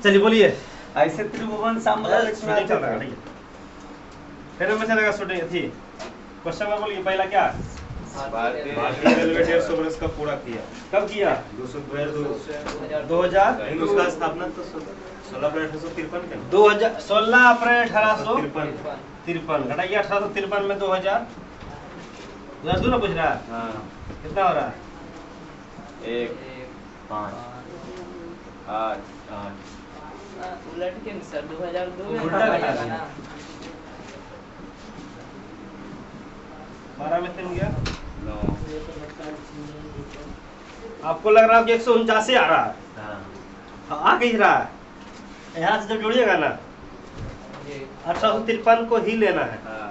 चलिए बोलिए। ऐसे त्रिभुवन समलग्न शूटिंग चल रहा है। फिर में चलेगा शूटिंग थी। क्वेश्चन में बोलिए पहला क्या? भारतीय रेलवे 150 वर्ष का पूरा किया। कब किया? 2000। उसका स्थापना तो 16 अप्रैल 1853 के 16 अप्रैल 1853। घटाइए 1853 में 2000 दो ना पूछ रहा है। हाँ कितना हो रहा है? 1 5 8 उलट के सर 2002 में उल्टा घटा दिया। 12 में 3 गया। 9 आपको लग रहा है कि 149 आ रहा है। हाँ आ कहीं रहा है। यहाँ से जब जोड़िएगा ना 1853 को ही लेना है। हाँ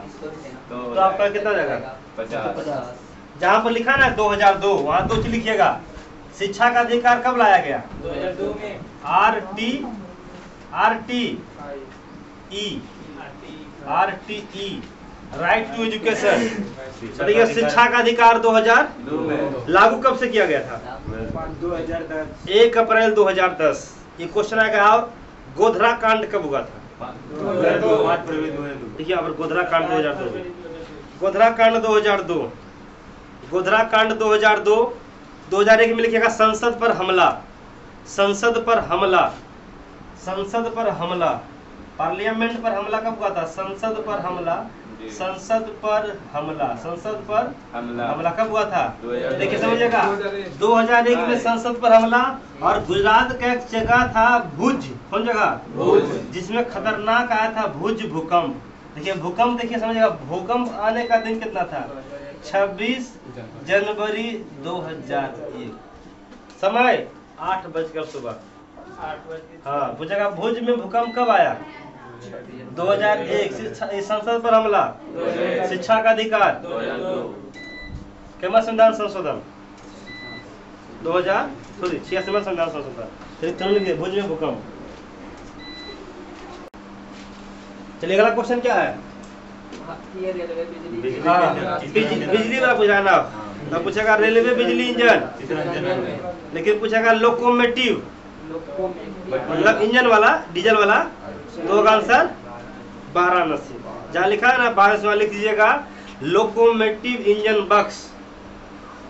तो आपका कितना जाएगा? 50 जहाँ पर लिखा ना 2002 वहाँ 2 लिखिएगा। शिक्षा का अधिकार कब लाया गया? 2002 में RTE राइट टू एजुकेशन। देखिए शिक्षा का अधिकार 2002 में लागू कब से किया गया था? 2010 1 अप्रैल 2010। ये क्वेश्चन आएगा और गोधरा कांड कब हुआ था? 2002 देखिए यहाँ पर गोधरा कांड 2002। गोधरा कांड 2002। गोधरा कांड 2002। 2001 में लिखिएगा संसद पर हमला। संसद पर हमला। संसद पर हमला। पार्लियामेंट पर हमला कब हुआ था? संसद पर हमला। संसद पर हमला। संसद पर हमला कब हुआ था? देखिए समझिएगा 2001 में संसद पर हमला। और गुजरात का एक जगह था भुज। कौन जगह? भुज। जिसमें खतरनाक आया था भुज भूकंप। देखिए भूकंप देखिए समझिएगा भूकंप आने का दिन कितना था? 26 जनवरी 2001। समय 8 बजकर सुबह। हाँ पूछेगा भुज में भूकंप कब आया? 2001। संसद पर हमला। शिक्षा का अधिकार। केमा संविधान संशोधन 2086 में संविधान संशोधन। फिर तुरंत लिखिए भुज में भूकंप। चलिए अगला क्वेश्चन क्या है? बिजली वाला पूछा ना। तो पूछेगा रेलवे बिजली इंजन। लेकिन पूछेगा लोकोमोटिव मतलब इंजन वाला डीजल वाला। दो का आंसर वाराणसी। जहाँ लिखा है ना वाराणसी वाला लिख दीजिएगा लोकोमोटिव इंजन बक्स।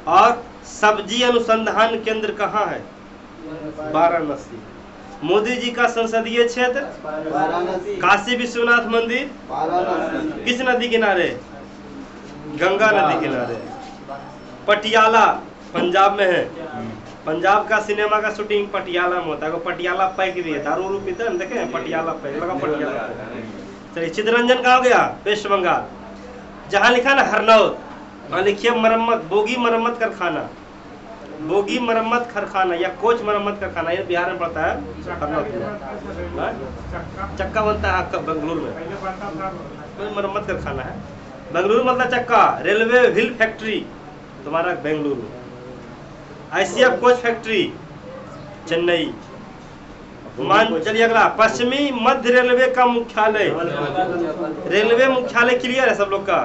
और सब्जी अनुसंधान केंद्र कहाँ है? वाराणसी। मोदी जी का संसदीय क्षेत्र काशी विश्वनाथ मंदिर किस नदी किनारे? गंगा नदी किनारे। पटियाला पंजाब में है। पंजाब का सिनेमा का शूटिंग पटियाला में होता है। पटियाला पैक भी है। दारू पीते हैं देखे पटियाला पैक लगा पटियाला। चलिए चितरंजन कहाँ हो गया? वेस्ट बंगाल। जहाँ लिखा ना हरनौत वहाँ लिखिए मरम्मत बोगी मरम्मत कारखाना। बोगी मरम्मत कारखाना या कोच मरम्मत कारखाना ये बिहार में पड़ता है। चक्का बनता है बेंगलुरु में। कोई मरम्मत कारखाना है। बेंगलुरु मतलब चक्का। रेलवे व्हील फैक्ट्री तुम्हारा Bengaluru. ICF coach factory Chennai. मान चलिए अगला पश्चिमी मध्य रेलवे का मुख्यालय। रेलवे मुख्यालय क्लियर है सब लोग का?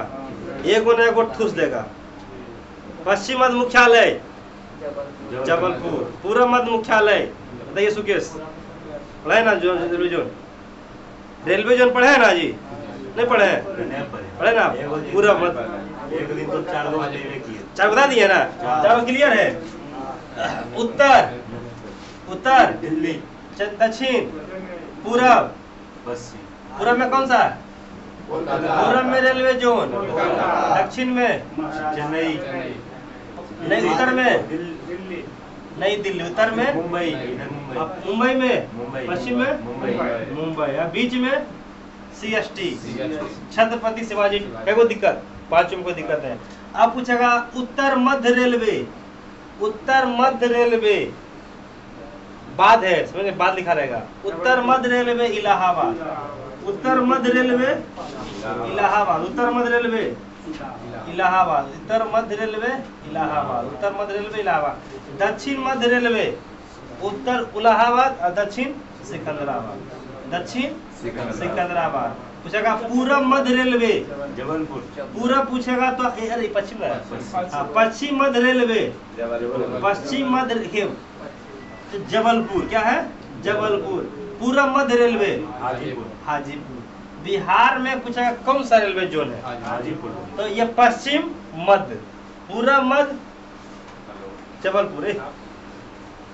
एक ठूस देगा। पश्चिम मध्य मुख्यालय जबलपुर। पूर्व मध्य मुख्यालय बताइए सुकेश पढ़े ना? रेलवे जोन पढ़े है ना जी? नहीं पढ़े हैं? पढ़े ना? पूर्व मध्य 4 बता दिए ना? 4 क्लियर है। उत्तर दिल्ली दक्षिण पूरब पूरब में कौन सा? पूरब में रेलवे जोन। दक्षिण में चेन्नई। नहीं उत्तर में नहीं दिल्ली। उत्तर में मुंबई। मुंबई में। पश्चिम में मुंबई। बीच में CST छत्रपति शिवाजी। क्या दिक्कत? 5 में कोई दिक्कत है। अब पूछेगा उत्तर मध्य रेलवे। उत्तर मध्य रेलवे बाद है समझे? बाद लिखा रहेगा। उत्तर मध्य रेलवे इलाहाबाद। उत्तर मध्य रेलवे इलाहाबाद। उत्तर मध्य रेलवे इलाहाबाद। उत्तर मध्य रेलवे इलाहाबाद। उत्तर मध्य रेलवे इलाहाबाद। दक्षिण मध्य रेलवे उत्तर इलाहाबाद और दक्षिण सिकंदराबाद। दक्षिण सिकंदराबाद। पूछेगा पूर्व मध्य रेलवे जबलपुर। पूरा पूछेगा तो अरे पश्चिम है। पश्चिम मध्य रेलवे पश्चिम मध्य जबलपुर। क्या है? जबलपुर। पूर्व मध्य रेलवे हाजीपुर। हाजीपुर। बिहार में पूछा कौन सा रेलवे जोन है? हाजीपुर। तो ये पश्चिम मध्य, पूर्व मध्य जबलपुर,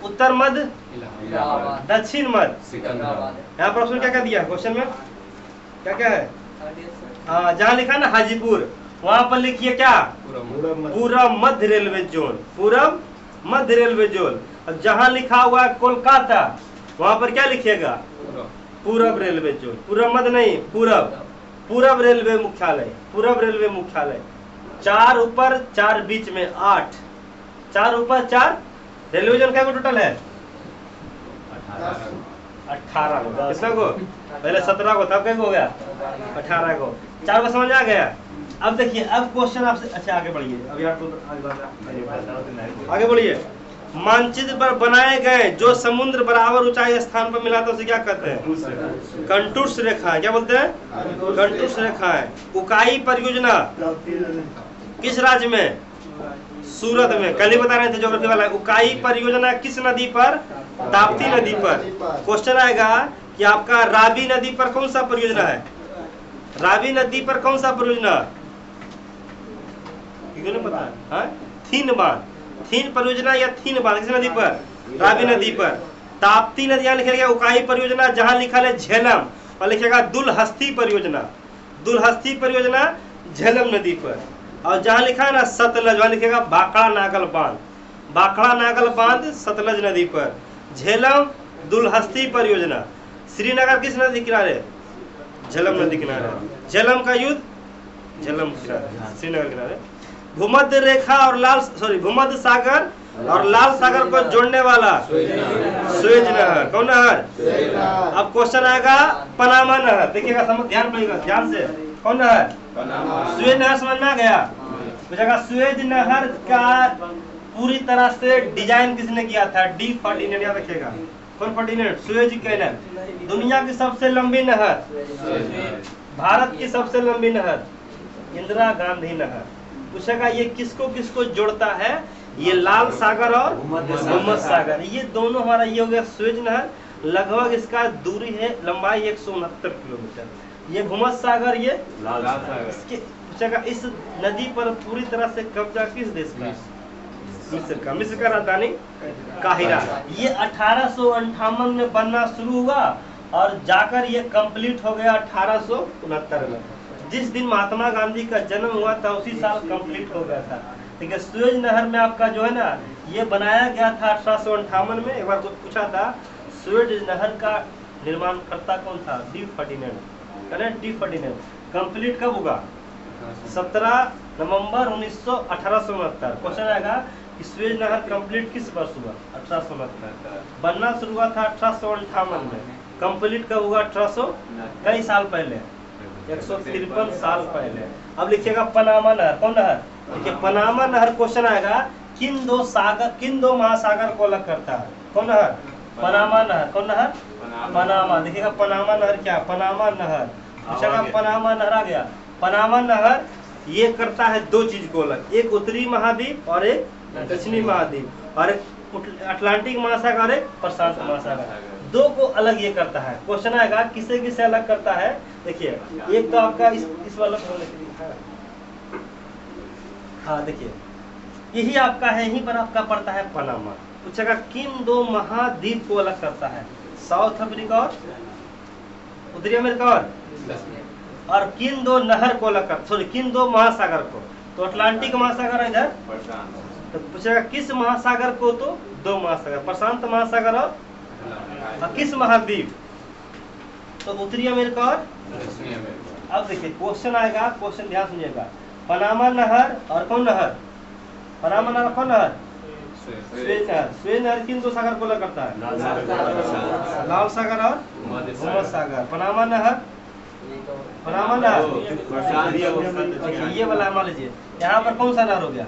उत्तर मध्य इलाहाबाद, दक्षिण मध्य सिकंदराबाद। यहाँ पर ऑप्शन क्या क्या दिया क्वेश्चन में? क्या क्या है? हाँ, जहाँ लिखा ना हाजीपुर वहां पर लिखिए क्या? पूर्व मध्य रेलवे जोन, पूर्व मध्य रेलवे जोन। अब जहाँ लिखा हुआ है कोलकाता वहां पर क्या लिखिएगा? पूर्व रेलवे जोन, पूर्व मध्य नहीं, पूर्व, पूर्व रेलवे मुख्यालय, पूर्व रेलवे मुख्यालय। 4 ऊपर 4 बीच में 8, 4 ऊपर 4 रेलवे जोन क्या टोटल है? 18 को। कितना को? पहले 17 को, तब क्या हो गया? 18 को। 4 को समझ आ गया? अब देखिए, अब क्वेश्चन आपसे, अच्छा आगे बढ़िए, अब यार आगे बढ़िए। मानचित्र पर बनाए गए जो समुद्र बराबर ऊंचाई स्थान पर मिला था उसे क्या कहते हैं? कंटूर्स रेखा। क्या बोलते हैं? कंटूर्स रेखा है। उकाई परियोजना किस राज्य में? सूरत में। कल ही बता रहे थे ज्योग्राफी वाला। उकाई परियोजना किस नदी पर? ताप्ती नदी पर। क्वेश्चन आएगा कि आपका रावी नदी पर कौन सा परियोजना है? रावी नदी पर कौन सा परियोजना? नहीं पता है? थीन बांध, थीन परियोजना या थीन बांध किस नदी पर? रावी नदी पर। ताप्ती नदी यहाँ लिखेगा उकाई परियोजना, जहाँ लिखा है झेलम और लिखेगा दुलहस्ती परियोजना, दुलहस्ती परियोजना झेलम नदी पर। और जहाँ लिखा है ना सतलज वहाँ लिखेगा बाकड़ा नागल बांध, बाकड़ा नागल बांध सतलज नदी पर। झेलम दुलहस्ती परियोजना। श्रीनगर किस नदी किनारे? झेलम नदी किनारे। झेलम का युद्ध झेलम किनारे, श्रीनगर किनारे। भूमध्य रेखा और भूमध्य सागर और लाल सागर को जोड़ने वाला सुएज नहर। कौन नहर? अब क्वेश्चन आएगा पनामा नहर। देखिएगा, समझ ध्यान पड़ेगा ध्यान से। कौन नहर? सुएज नहर। समझ में आ गया? पूछेगा सुएज नहर का पूरी तरह से डिजाइन किसने किया था? D Ferdinand. याद रखिएगा, कौन फर्डिनेंड? Suez canal. दुनिया की सबसे लंबी नहर, भारत की सबसे लंबी नहर इंदिरा गांधी नहर। पूछेगा ये किसको किसको जोड़ता है? ये लाल सागर और भूमध्य सागर, ये दोनों हमारा ये हो गया सुएज नहर। लगभग इसका दूरी है, लंबाई 169 किलोमीटर। ये भूमध्य सागर, ये लाल सागर। इसके पूछेगा इस नदी पर पूरी तरह से कब्जा किस देश का? मिस्र का। मिस्र का राजधानी काहिरा। ये 1858 में बनना शुरू हुआ और जाकर ये कंप्लीट हो गया 1869 में। जिस दिन महात्मा गांधी का जन्म हुआ था उसी साल कंप्लीट हो गया था। ठीक है, सुएज नहर में आपका जो है ना ये बनाया गया था 1858 में। एक बार कुछ पूछा था सुएज नहर का निर्माण करता कौन था? D Ferdinand. Correct, D Ferdinand. Complete कब होगा? 17 नवंबर 1869। क्वेश्चन आएगा कि सुएज नहर कंप्लीट किस वर्ष हुआ? 1869। बनना शुरू हुआ था 1858 में। कंप्लीट कब हुआ? 1800 कई साल पहले, 153 साल पहले। अब लिखिएगा पनामा नहर। कौन नहर? देखिए पनामा नहर। क्वेश्चन आएगा किन दो महासागर को अलग करता है? कौन नहर? पनामा नहर। कौन नहर? पनामा। देखिएगा पनामा नहर क्या? पनामा नहर। पूछेगा पनामा नहर आ गया। पनामा नहर ये करता है दो चीज को अलग, एक उत्तरी महाद्वीप और एक दक्षिणी महाद्वीप, और एक अटलांटिक महासागर और एक प्रशांत महासागर, दो को अलग ये करता है। क्वेश्चन आएगा किसे किसे अलग करता है? देखिए एक तो आपका इस वाला बोलने के लिए है। हाँ देखिए यही आपका है, यहीं पर आपका पड़ता है पनामा। पूछेगा किन दो महाद्वीप को अलग करता है? साउथ अफ्रीका और उत्तरी अमेरिका, और किन दो नहर को अलग कर, सॉरी किन दो महासागर को? तो अटलांटिक महासागर इधर, तो पूछेगा किस महासागर को? तो दो महासागर, प्रशांत महासागर और किस महाद्वीप? तो उत्तरी अमेरिका और। अब देखिए क्वेश्चन आएगा, क्वेश्चन ध्यान सुनिएगा। पनामा नहर और कौन नहर? पनामा नहर कौन नहर? सुएज नहर। सुएज नहर किन दो सागर को अलग करता है? लाल सागर और भूमध्य सागर। पनामा नहर, पनामा नहर ये वाला मान लीजिए, यहाँ पर कौन सा नहर हो गया?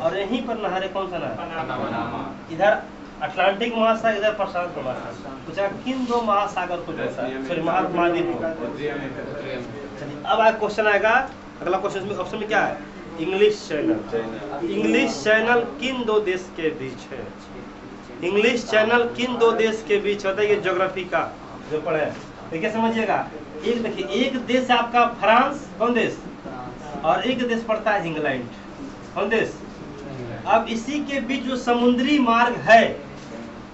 और यहीं पर नहर है, कौन सा नहर? इधर अटलांटिक महासागर, इधर प्रशांत महासागर। पूछा किन दो महासागर को जोड़ता है? सॉरी महाद्वीप को। चलिए अब आगे क्वेश्चन आएगा, अगला क्वेश्चन में ऑप्शन में क्या है? English channel. इंग्लिश चैनल किन दो देश के बीच है? इंग्लिश चैनल किन दो देश के बीच होता है? ये ज्योग्राफी का जो पढ़े तो क्या समझिएगा। एक देखिए, एक देश है आपका फ्रांस, कौन देश, और एक देश पड़ता है इंग्लैंड, कौन देश। अब इसी के बीच जो समुद्री मार्ग है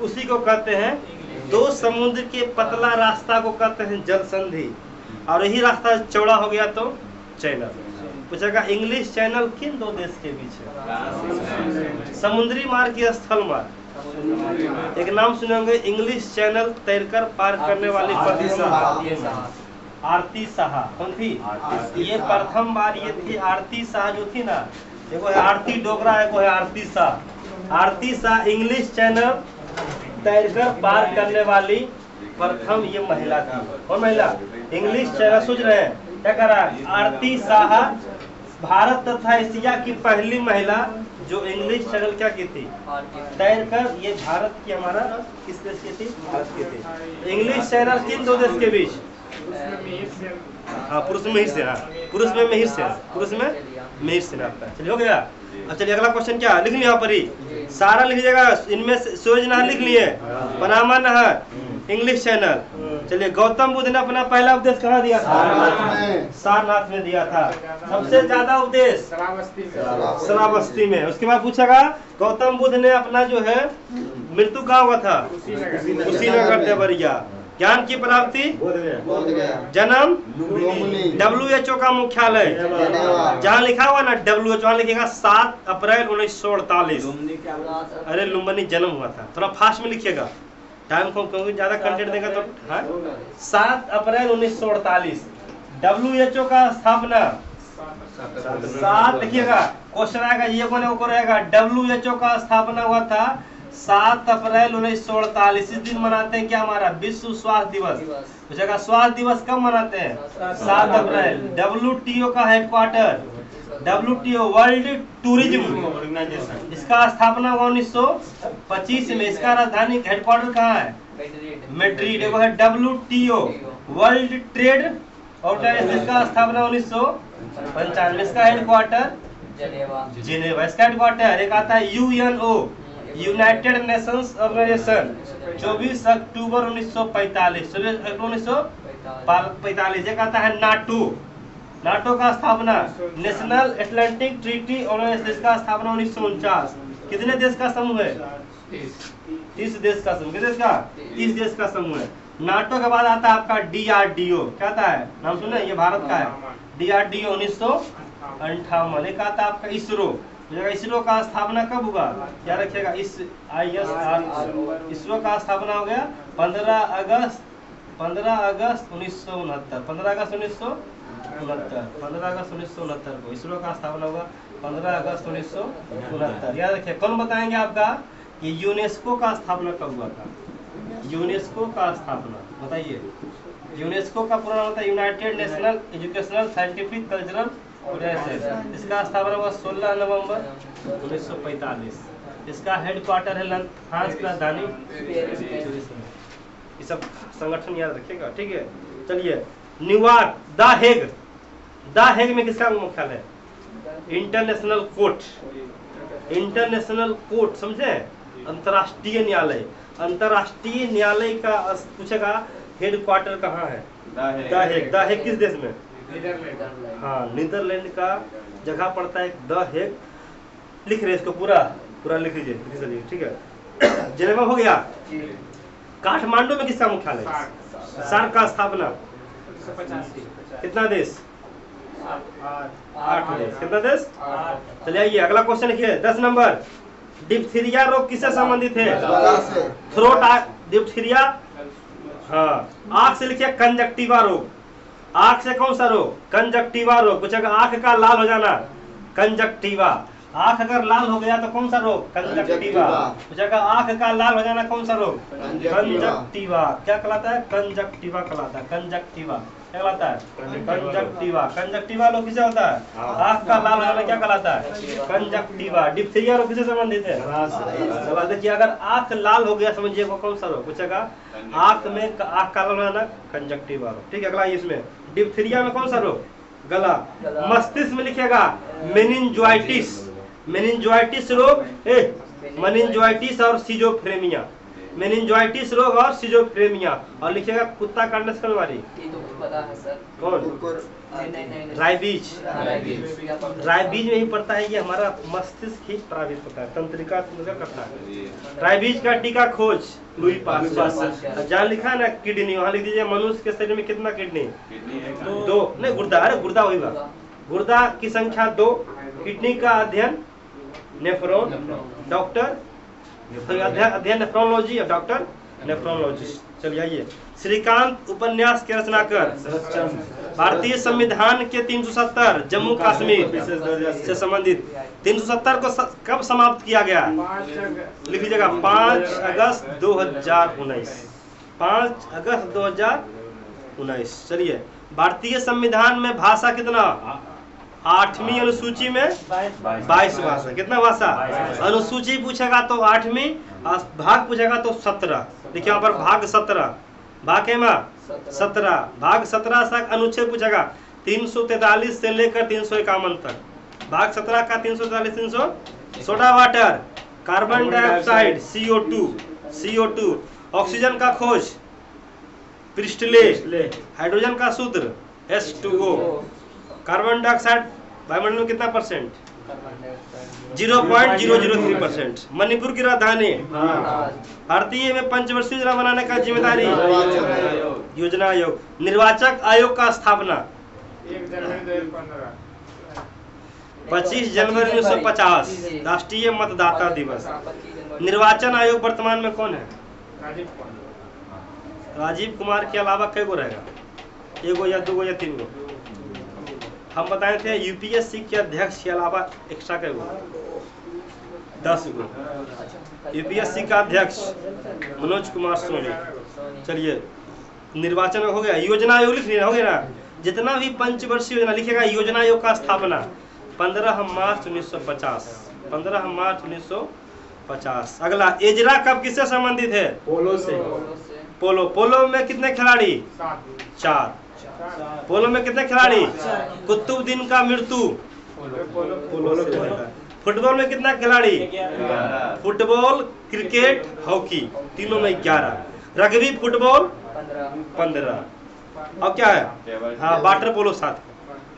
उसी को कहते हैं, दो समुद्र के पतला रास्ता को कहते हैं जल संधि, और यही रास्ता चौड़ा हो गया तो चैनल। पूछेगा इंग्लिश चैनल किन दो देश के बीच है? समुद्री मार्ग की स्थल मार्ग। एक नाम सुने होंगे, इंग्लिश चैनल तैरकर पार करने वाली आरती शाह, कौन थी? ये प्रथम बार ये थी आरती शाह जो थी ना, देखो है आरती डोगरा, एक है आरती शाह। आरती शाह इंग्लिश चैनल तैरकर पार करने वाली प्रथम ये महिला थी। कौन महिला? इंग्लिश चैनल, सोच रहे हैं क्या कर रहा है? आरती शाह भारत तथा एशिया की पहली महिला जो इंग्लिश चैनल क्या की थी? तैरकर। ये भारत की, हमारा किस देश की थी? भारत की थी। इंग्लिश चैनल किन दो देश के बीच? हाँ, पुरुष में मिहिर सेना, पुरुष में मिहिर सेना, पुरुष में मिहिर सेना आपका। चलिए हो गया। अब चलिए अगला क्वेश्चन क्या लिख लिया यहाँ पर ही, सारा लिख लीजिएगा। इनमें सूरज नहर लिख लिए, पनामा नहर, इंग्लिश चैनल। चलिए, गौतम बुद्ध ने अपना पहला उपदेश कहाँ दिया था? सारनाथ में दिया था। सबसे ज्यादा उपदेश श्रावस्ती में। उसके बाद पूछेगा गौतम बुद्ध ने अपना जो है मृत्यु कहाँ हुआ था? कुशीनगर देवरिया। ज्ञान की प्राप्ति जन्म WHO का मुख्यालय, जहाँ लिखा हुआ ना WHO, वहाँ लिखेगा 7 अप्रैल 1948। अरे लुम्बिनी जन्म हुआ था, थोड़ा फास्ट में लिखिएगा, टाइम को क्योंकि ज्यादा कंटेंट देगा तो। हाँ, 7 अप्रैल 1948। WHO का स्थापना 7 लिखिएगा, क्वेश्चन आएगा ये को रहेगा। WHO का स्थापना हुआ था 7 अप्रैल 1948। इस दिन मनाते हैं क्या? हमारा विश्व स्वास्थ्य दिवस। पूछेगा स्वास्थ्य दिवस कब मनाते हैं? 7 अप्रैल। WTO का headquarter, WTO World Tourism Organisation, इसका स्थापना हुआ 1925 में। इसका राजधानी हेडक्वार्टर कहाँ है? मैड्रिड। देखो है WTO वर्ल्ड ट्रेड ऑर्गेनाइजेशन, इसका स्थापना 1995। इसका हेडक्वार्टर जिनेवा। इसका हेडक्वार्टर एक आता है UNO यूनाइटेड नेशंस ऑर्गेनाइजेशन, 24 अक्टूबर 1945। 1945। एक आता है नाटो का स्थापना नेशनल एटलांटिक ट्रीटी ऑर्गेनाइजेशन, इसका स्थापना 1949। कितने देश का समूह है? 30 देश का समूह। कितने देश का? 30 देश का समूह है। नाटो के बाद आता है आपका DRDO। क्या आता है? नाम सुने? ये भारत का है। DRDO 1958। एक आता है आपका इसरो। इसरो का स्थापना कब हुआ? क्या रखिएगा? इसरो का स्थापना हो गया 15 अगस्त 1969। 15 अगस्त 1969 को इसरो का स्थापना होगा 15 अगस्त 1969। याद रखिए। कौन बताएंगे आपका? ये यूनेस्को का स्थापना कब हुआ था? यूनेस्को का स्थापना बताइए। यूनेस्को का पूरा होता है United National Educational Scientific Cultural Organisation. इसका स्थापना हुआ 16 नवंबर 1945। इसका हेडक्वार्टर है फ्रांस की राजधानी। ये सब संगठन याद रखिएगा, ठीक है। चलिए, न्यूयॉर्क, द हेग में किसका मुख्यालय है? International court. इंटरनेशनल कोर्ट समझे? अंतर्राष्ट्रीय न्यायालय। अंतर्राष्ट्रीय न्यायालय का पूछेगा हेडक्वार्टर कहाँ है? द हेग किस देश में? हाँ, नीदरलैंड का जगह पड़ता है द हेग। लिख रहे इसको पूरा लिख लीजिए, ठीक है। जेनेवा हो गया। काठमांडू में किसका मुख्यालय? सार्क का स्थापना। कितना देश? 8 देश। कितना देश? चलिए आइए अगला क्वेश्चन लिखिए। 10 नंबर। डिप्थीरिया रोग किससे संबंधित है? Throat diphtheria. हाँ, आंख से लिखिए कंजक्टिवा रोग। आंख से कौन सा रोग? कंजक्टिवा रोग। पूछेगा आंख का लाल हो जाना, कंजक्टिवा। आंख अगर लाल हो गया तो कौन सा रोग? कंजक्टिवा। पूछेगा आंख का लाल हो जाना कौन सा रोग? कंजक्टिवा। क्या कहलाता है? कंजक्टिवा कहलाता है। कंजक्टिवा क्या कहलाता है? कंजक्टिवा। कंजक्टिवा रोग किसे होता है? आंख का लाल हो जाना क्या कहलाता है? कंजक्टिवा। डिप्थीरिया रोग किसे संबंधित है? चलो देखिए, अगर आंख लाल हो गया समझिए वो कौन सा रोग? पूछेगा आंख का लाल हो जाना कंजक्टिवा रोग, ठीक है। अगला इसमें डिप्थीरिया में कौन सा रोग? गला। मस्तिष्क में लिखिएगा मेनिंजाइटिस। मेनिंजाइटिस रोग मेनिंजाइटिस और सिजोफ्रेनिया, मेनिंजाइटिस रोग और सिजोफ्रेनिया। और लिखिएगा कुत्ता काटने से कौन मारी? ये तो पता है सर। कौन? नहीं। राइबीज। राइबीज। राइबीज में ही पड़ता है, ये हमारा मस्तिष्क ही प्रभावित होता है, तंत्रिका करता है। राइबीज का टीका खोज लुई पास्चर। जहाँ लिखा है ना किडनी, वहाँ लिख दीजिए मनुष्य के शरीर में कितना किडनी? दो। नहीं, गुर्दा, अरे गुर्दा वही बात। गुर्दा की संख्या 2। किडनी का अध्ययन नेफ्रॉन, डॉक्टर अध्ययन नेफ्रोलॉजी और डॉक्टर नेफ्रोलॉजिस्ट। चलिए आइए, श्रीकांत उपन्यास के रचनाकर। भारतीय संविधान के 370 जम्मू कश्मीर से संबंधित 370 को कब समाप्त किया गया? लिख लीजिएगा 5 अगस्त 2019। 5 अगस्त 2019। चलिए, भारतीय संविधान में भाषा कितना? 8वीं अनुसूची में 22 भाषा। कितना भाषा? अनुसूची पूछेगा तो 8वीं, भाग पूछेगा तो 17। देखिए यहाँ पर भाग 17, भाग है माँ 17, भाग 17 तक अनुच्छेद पूछेगा 343 से लेकर 351 तक। भाग 17 का 343 300। Soda water, carbon dioxide CO2, oxygen का खोज प्रिस्टले, हाइड्रोजन का सूत्र H2O, कार्बन डाइऑक्साइड वायुमंडल में कितना %? 0.003%। मणिपुर की राजधानी? भारतीय में पंचवर्षीय योजना बनाने का जिम्मेदारी योजना आयोग। निर्वाचक आयोग का स्थापना 25 जनवरी 1950, राष्ट्रीय मतदाता दिवस। निर्वाचन आयोग वर्तमान में कौन है? राजीव कुमार के अलावा कई गो रहेगा? 1 गो या 2 गो या 3 गो? हम बताए थे यूपीएससी के अध्यक्ष के अलावा एक्स्ट्रा कई गो? 10 गो। यूपीएससी का अध्यक्ष मनोज कुमार सोनी। चलिए, निर्वाचन हो गया। योजना आयोग लिख लिया, हो गया ना? जितना भी पंचवर्षीय योजना लिखेगा, योजना आयोग का स्थापना 15 मार्च 1950। 15 मार्च 1950। अगला, एजरा कप किससे संबंधित है? पोलो से। पोलो में कितने खिलाड़ी? 4। पोलो में कितने खिलाड़ी? कुतुबुद्दीन का मृत्यु फुटबॉल में कितना खिलाड़ी? फुटबॉल, क्रिकेट, हॉकी तीनों में 11। Rugby, football 15। और क्या है? हाँ, वाटर पोलो 7।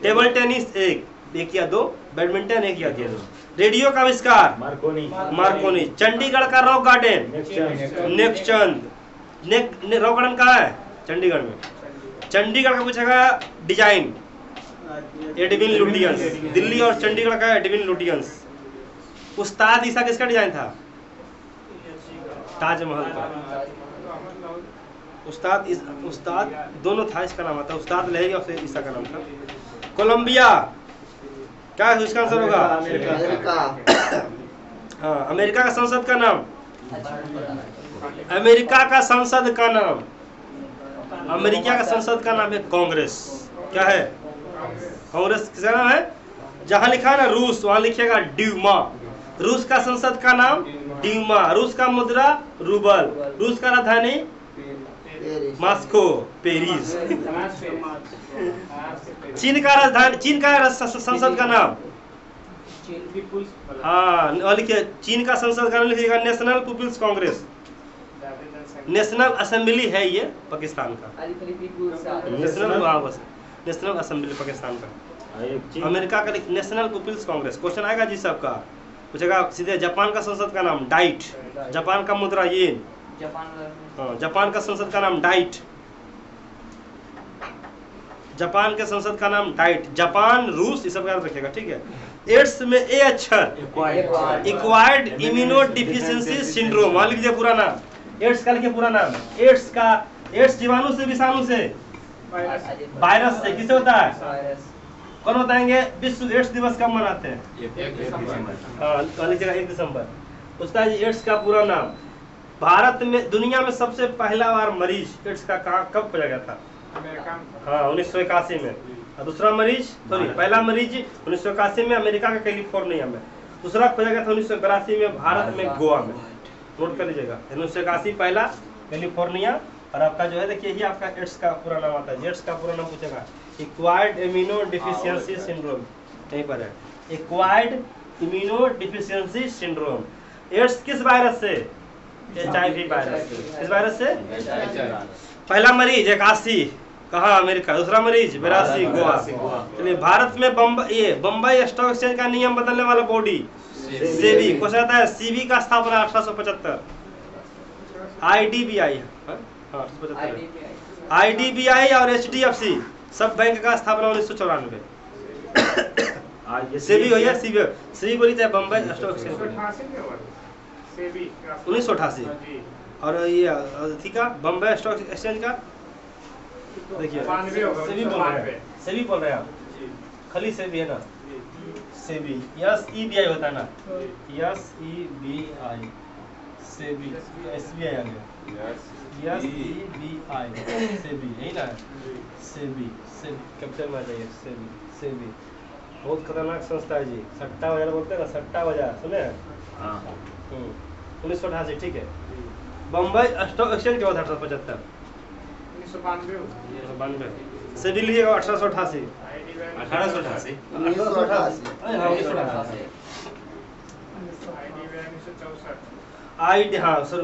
टेबल टेनिस 1 या 2, बैडमिंटन 1 या 2। रेडियो का आविष्कार मार्कोनी। चंडीगढ़ का rock garden Nek Chand. Rock garden कहाँ है? चंडीगढ़ में। चंडीगढ़ का पूछेगा डिजाइन एडविन लुटियंस। दिल्ली और चंडीगढ़ का एडविन लुटियंस। उस्ताद ईसा किसका डिजाइन था? ताजमहल का। उस्ताद दोनों था, इसका नाम आता। उस्ताद लहेरी और ईसा का नाम था। कोलंबिया क्या है इसका आंसर होगा? हाँ, अमेरिका का संसद का नाम? अमेरिका का संसद का नाम अमेरिका का संसद का नाम है कांग्रेस। क्या है? कांग्रेस किसका नाम है? जहां लिखा है ना रूस, वहां लिखेगा ड्यूमा। रूस का संसद का नाम ड्यूमा। रूस का मुद्रा रूबल। रूस का राजधानी मॉस्को, पेरिस। चीन का राजधानी, चीन का संसद का नाम? हाँ, लिखिए चीन का संसद का नाम लिखिएगा National People's Congress. National Assembly है ये पाकिस्तान का। नेशनल असेंबली पाकिस्तान का। अमेरिका का नेशनल पीपुल्स कांग्रेस। क्वेश्चन आएगा जी सबका, पूछेगा सीधे। जापान का संसद का नाम डाइट। जापान का मुद्रा येन। जापान का संसद का नाम डाइट। जापान के संसद का नाम डाइट। जापान, रूस, ये सब याद रखिएगा, ठीक है। एड्स में ए अक्षर एक्वायर्ड इम्यूनो डिफिशियंसी सिंड्रोम। मान लीजिए पूरा नाम। एड्स का लिखिए पूरा नाम। एड्स जीवाणु से, विषाणु से, वायरस से। किसे होता है? कौन बताएंगे? विश्व एड्स दिवस कब मनाते हैं? 1 दिसंबर। उसका एड्स का पूरा नाम। भारत में, दुनिया में सबसे पहला बार मरीज एड्स का कब खोजा गया था? हाँ, 1981 में। और दूसरा मरीज, सॉरी, पहला मरीज 1981 में अमेरिका के कैलिफोर्निया में। दूसरा खोजा गया था 1982 में भारत में, गोवा में। नोट कर लीजिएगा, 1981 पहला, कैलिफोर्निया। और आपका जो है देखिए, ये आपका एड्स का पूरा नाम आता है। एड्स का पूरा नाम पूछेगा एक्वायर्ड इम्यूनो डिफिशियंसी सिंड्रोम। यहीं पर है, acquired immunodeficiency syndrome. AIDS किस वायरस से? HIV वायरस से। किस वायरस से? पहला मरीज 81 कहाँ? अमेरिका। दूसरा मरीज 82 गोवा। चलिए, भारत में बम्बई स्टॉक एक्सचेंज का नियम बदलने वाला बॉडी सेबी। क्वेश्चन आता है सीबी का स्थापना 1875। IDBI, हाँ 1875। IDBI और HDFC सब बैंक का स्थापना 1994। सेबी हो या सेबी बोली चाहे बम्बई स्टॉक एक्सचेंज 1988। और ये अथी का बम्बई स्टॉक एक्सचेंज का देखिए सेबी बोल रहे हैं आप। खाली सेबी है ना? सेबी SEBI होता है ना? SEBI सेबी SBI आ गया। SEBI सेबी यही ना? सेबी कैपिटल में आ जाइए। सेबी बहुत खतरनाक संस्था है जी। सट्टा बाजार बोलते हैं ना, सट्टा बाजार सुने हैं? 1988 ठीक है। बम्बई स्टॉक एक्सचेंज के बाद 1875। 1992 सेबी लिखिएगा 1888। 1888 ID हाँ sir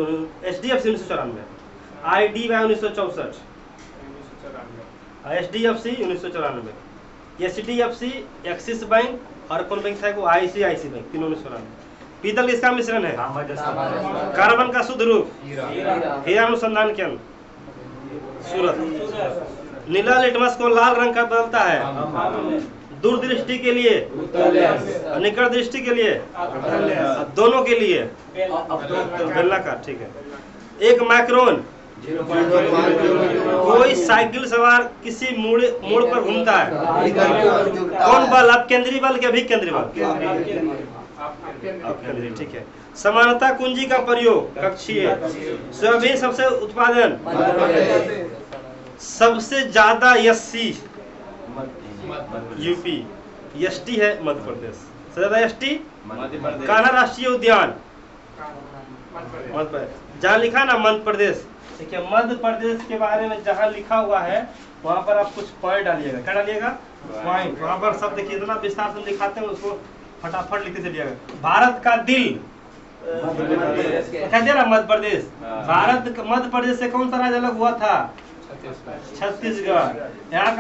HDFC 1994। IDBI 1964। HDFC 1994। HDFC axis bank और कौन बैंक था वो? ICICI bank. तीनों 1994। पीतल किसका मिश्रण है? कार्बन का शुद्ध रूप हीरा अनुसंधान केंद्र सूरत। नीला लिटमस को लाल रंग का बदलता है दूरदृष्टि के लिए, निकट दृष्टि के लिए, दोनों के लिए बेलनाकार। ठीक है। एक माइक्रोन कोई साइकिल सवार किसी मोड़ पर घूमता है। कौन बल? अपकेंद्री बल के अभिकेंद्री बल? अपकेंद्री। ठीक है। समानता कुंजी का प्रयोग कक्षीय। सोयाबीन सबसे उत्पादन सबसे ज्यादा SC यूपी। ST है मध्य प्रदेश। सबसे ज्यादा ST कान्हा राष्ट्रीय उद्यान मध्य प्रदेश। जहाँ लिखा ना मध्य प्रदेश, देखिए मध्य प्रदेश के बारे में जहाँ लिखा हुआ है वहाँ पर आप कुछ पॉइंट डालिएगा। क्या डालिएगा? पॉइंट। वहाँ पर सब देखिए इतना विस्तार से दिखाते हैं, उसको फटाफट लिखते चलिएगा। भारत का दिल कहते ना मध्य प्रदेश। मध्य प्रदेश से कौन सा राज्य अलग हुआ था? छत्तीसगढ़। यहाँ